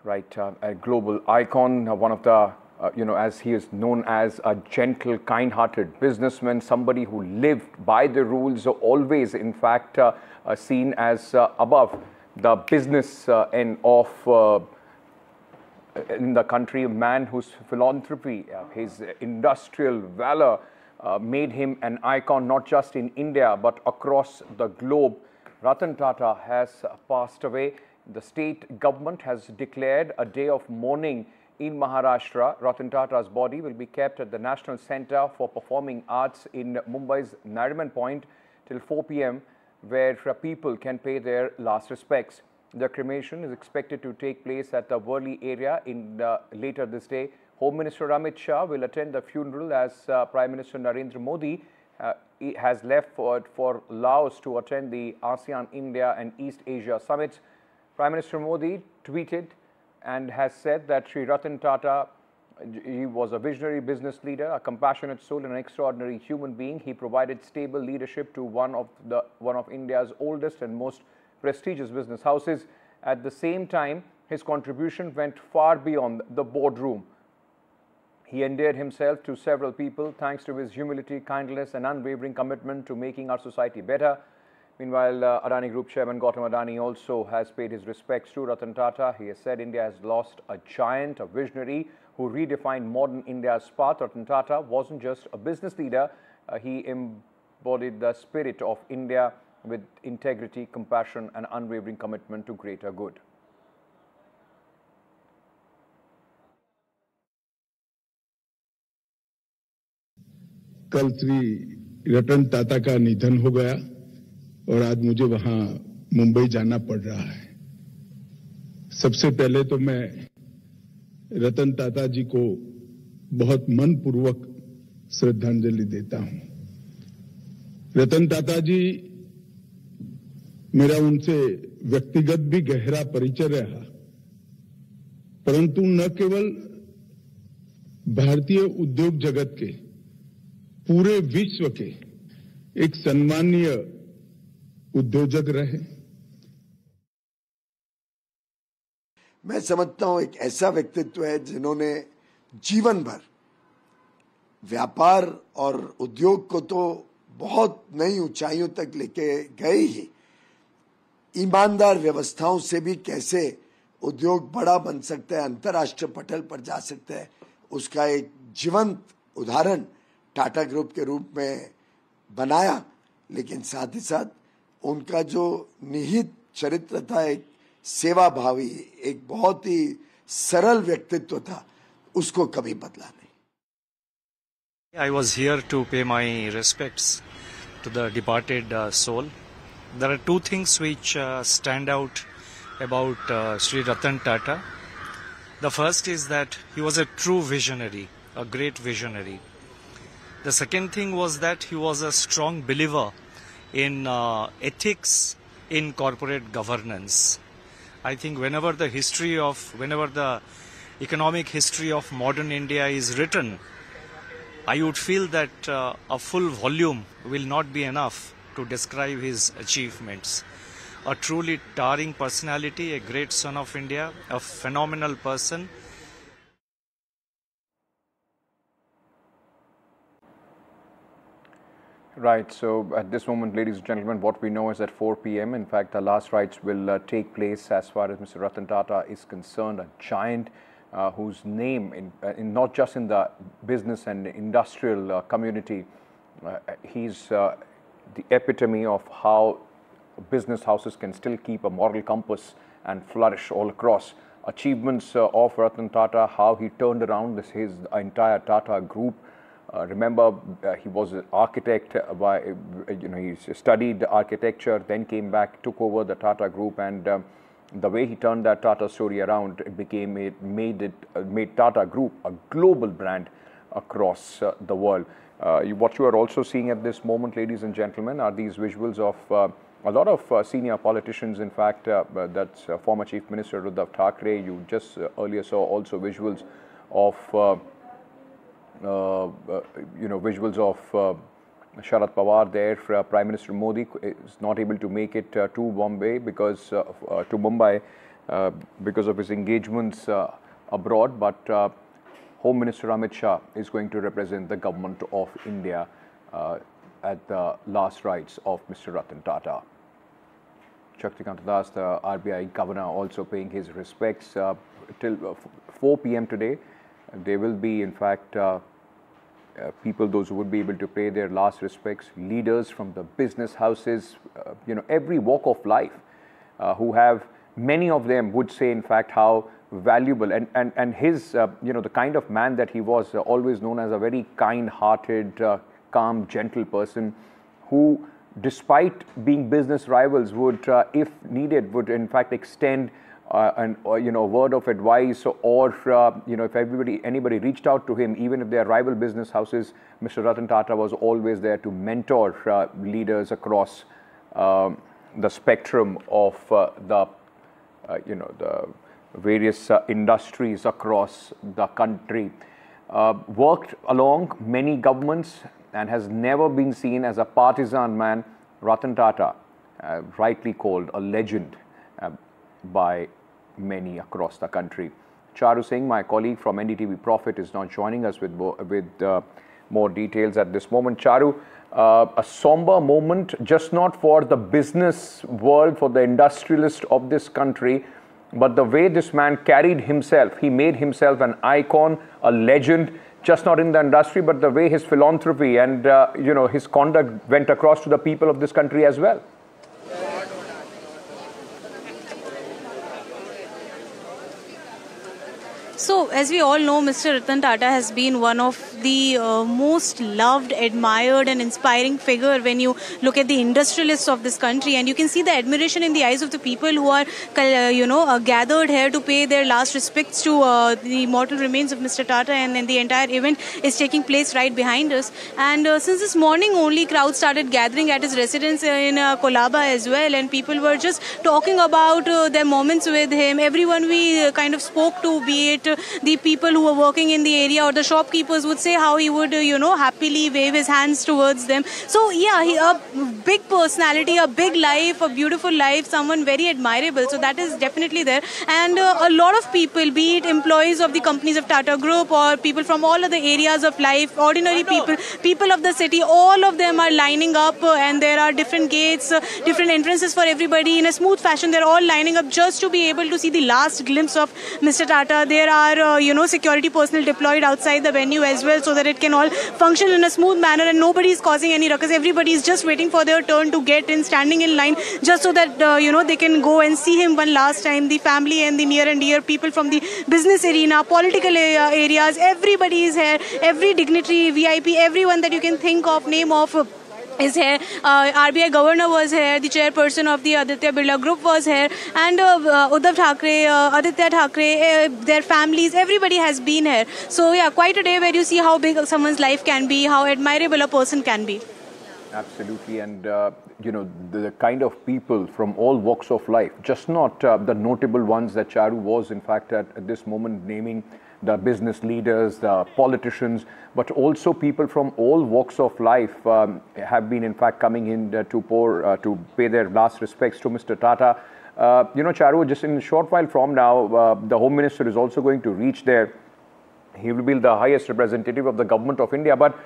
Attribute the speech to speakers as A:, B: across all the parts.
A: Right, a global icon, one of the, as he is known as a gentle, kind-hearted businessman, somebody who lived by the rules, always, in fact, seen as above the business end of in the country, a man whose philanthropy, his industrial valor made him an icon not just in India but across the globe. Ratan Tata has passed away. The state government has declared a day of mourning in Maharashtra. Ratan Tata's body will be kept at the National Centre for Performing Arts in Mumbai's Nariman Point till 4 p.m. where people can pay their last respects. The cremation is expected to take place at the Worli area later this day. Home Minister Amit Shah will attend the funeral as Prime Minister Narendra Modi has left for Laos to attend the ASEAN, India and East Asia summits. Prime Minister Modi tweeted and has said that Sri Ratan Tata, he was a visionary business leader, a compassionate soul and an extraordinary human being. He provided stable leadership to one of India's oldest and most prestigious business houses. At the same time, his contribution went far beyond the boardroom. He endeared himself to several people thanks to his humility, kindness and unwavering commitment to making our society better. Meanwhile, Adani Group Chairman Gautam Adani also has paid his respects to Ratan Tata. He has said India has lost a giant, a visionary who redefined modern India's path. Ratan Tata wasn't just a business leader, he embodied the spirit of India with integrity, compassion and unwavering commitment to greater good.
B: कल श्री रतन टाटा का निधन हो गया और आज मुझे वहां मुंबई जाना पड़ रहा है। सबसे पहले तो मैं रतन टाटा जी को बहुत मनपूर्वक श्रद्धांजलि देता हूं। रतन टाटा जी, मेरा उनसे व्यक्तिगत भी गहरा परिचय रहा, परंतु न केवल भारतीय उद्योग जगत के, पूरे विश्व के एक सम्मानीय उद्योजक रहे।
C: मैं समझता हूं एक ऐसा व्यक्तित्व है जिन्होंने जीवन भर व्यापार और उद्योग को तो बहुत नई ऊंचाइयों तक लेके गए ही, ईमानदार व्यवस्थाओं से भी कैसे उद्योग बड़ा बन सकता है, अंतर्राष्ट्रीय पटल पर जा सकता है, उसका एक जीवंत उदाहरण टाटा ग्रुप के रूप में बनाया। लेकिन साथ ही साथ उनका जो निहित चरित्र था, एक सेवा भावी, एक बहुत ही सरल व्यक्तित्व था, उसको कभी बदला नहीं।
D: I was here to pay my respects to the departed soul. There are two things which stand out about Sri Ratan Tata. The first is that he was a true visionary, a great visionary. The second thing was that he was a strong believer in ethics in corporate governance. I think whenever the economic history of modern India is written, I would feel that a full volume will not be enough to describe his achievements. A truly towering personality, a great son of India, a phenomenal person.
A: Right, so at this moment, ladies and gentlemen, what we know is at 4 p.m. In fact, the last rites will take place as far as Mr. Ratan Tata is concerned, a giant whose name, in not just in the business and industrial community, he's the epitome of how business houses can still keep a moral compass and flourish all across. Achievements of Ratan Tata, how he turned around his entire Tata group. Remember, he was an architect. He studied architecture, then came back, took over the Tata group, and the way he turned that Tata story around, it made Tata Group a global brand across the world. What you are also seeing at this moment, ladies and gentlemen, are these visuals of a lot of senior politicians. In fact, that's former Chief Minister Uddhav Thackeray. You just earlier saw also visuals of Sharad Pawar there. Prime Minister Modi is not able to make it to Mumbai because of his engagements abroad, but Home Minister Amit Shah is going to represent the government of India at the last rites of Mr. Ratan Tata. Shaktikant Das, the RBI governor, also paying his respects till 4 p.m. today. There will be, in fact, people, those who would be able to pay their last respects, leaders from the business houses, every walk of life, who have, many of them would say, in fact, how valuable and his, the kind of man that he was, always known as a very kind-hearted, calm, gentle person who, despite being business rivals, would, if needed, would in fact extend a word of advice, or if anybody reached out to him, even if they are rival business houses, Mr. Ratan Tata was always there to mentor leaders across the spectrum of the various industries across the country. Worked along many governments and has never been seen as a partisan man. Ratan Tata, rightly called a legend by many across the country. Charu Singh, my colleague from NDTV Profit, is now joining us with more details at this moment. Charu, a somber moment, just not for the business world, for the industrialist of this country, but the way this man carried himself. He made himself an icon, a legend, just not in the industry, but the way his philanthropy and his conduct went across to the people of this country as well.
E: So, as we all know, Mr. Ratan Tata has been one of the most loved, admired and inspiring figure when you look at the industrialists of this country, and you can see the admiration in the eyes of the people who are, gathered here to pay their last respects to the mortal remains of Mr. Tata, and then the entire event is taking place right behind us. And since this morning only, crowds started gathering at his residence in Kolaba as well, and people were just talking about their moments with him. Everyone we kind of spoke to, be it the people who were working in the area or the shopkeepers, would say how he would, happily wave his hands towards them. So, yeah, he a big personality, a big life, a beautiful life, someone very admirable. So that is definitely there. And a lot of people, be it employees of the companies of Tata Group or people from all other areas of life, ordinary people of the city, all of them are lining up, and there are different gates, different entrances for everybody in a smooth fashion. They're all lining up just to be able to see the last glimpse of Mr. Tata. There are security personnel deployed outside the venue as well, so that it can all function in a smooth manner and nobody is causing any ruckus. Everybody is just waiting for their turn to get in, standing in line, just so that they can go and see him one last time. The family and the near and dear people from the business arena, political areas, everybody is here. Every dignitary, VIP, everyone that you can think of, name of, is here. RBI governor was here, the chairperson of the Aditya Birla Group was here, and Uddhav Thackeray, Aditya Thackeray, their families, everybody has been here. So yeah, quite a day where you see how big someone's life can be, how admirable a person can be.
A: Absolutely, and the kind of people from all walks of life, just not the notable ones that Charu was in fact at this moment naming, the business leaders, the politicians, but also people from all walks of life have been in fact coming in to pay their last respects to Mr. Tata. Charu, just in a short while from now, the Home Minister is also going to reach there. He will be the highest representative of the government of India, but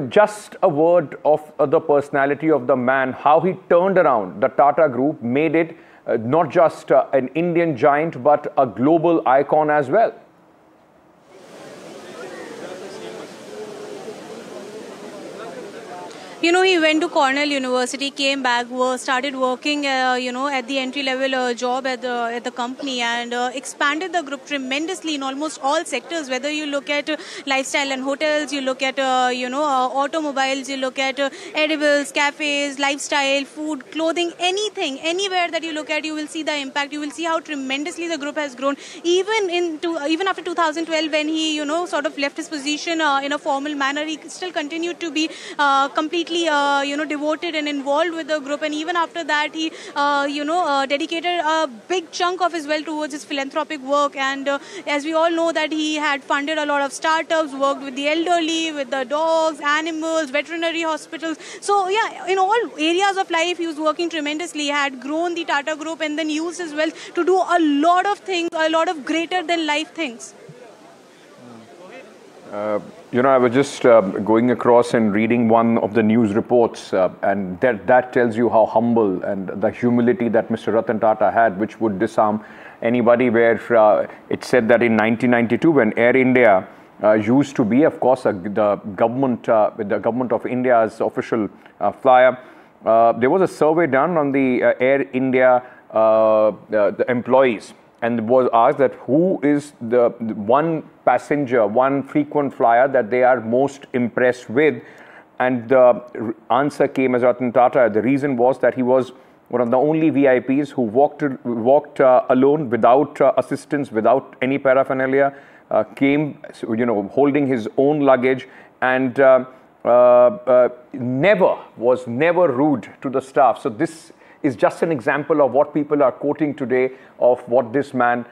A: just a word of the personality of the man, how he turned around the Tata Group, made it not just an Indian giant, but a global icon as well.
E: He went to Cornell University, came back, started working, at the entry-level job at the company, and expanded the group tremendously in almost all sectors. Whether you look at lifestyle and hotels, you look at automobiles, you look at edibles, cafes, lifestyle, food, clothing, anything, anywhere that you look at, you will see the impact. You will see how tremendously the group has grown. Even after 2012, when he sort of left his position in a formal manner, he still continued to be completely completely, devoted and involved with the group. And even after that, he, dedicated a big chunk of his wealth towards his philanthropic work. And as we all know that he had funded a lot of startups, worked with the elderly, with the dogs, animals, veterinary hospitals. So yeah, in all areas of life, he was working tremendously. He had grown the Tata Group and then used his wealth to do a lot of things, a lot of greater than life things.
A: I was just going across and reading one of the news reports, and that tells you how humble and the humility that Mr. Ratan Tata had, which would disarm anybody, where it said that in 1992, when Air India used to be, of course, the government of India's official flyer, there was a survey done on the Air India the employees, and was asked that who is the one passenger, one frequent flyer that they are most impressed with, and the answer came as Ratan Tata. The reason was that he was one of the only VIPs who walked alone, without assistance, without any paraphernalia, came, holding his own luggage, and was never rude to the staff. So this is just an example of what people are quoting today of what this man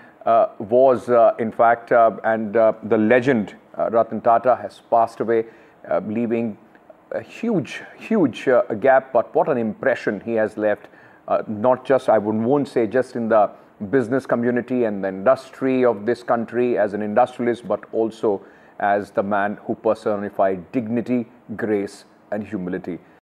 A: was, in fact, and the legend Ratan Tata has passed away, leaving a huge gap. But what an impression he has left, not just, I won't say just in the business community and the industry of this country as an industrialist, but also as the man who personified dignity, grace and humility.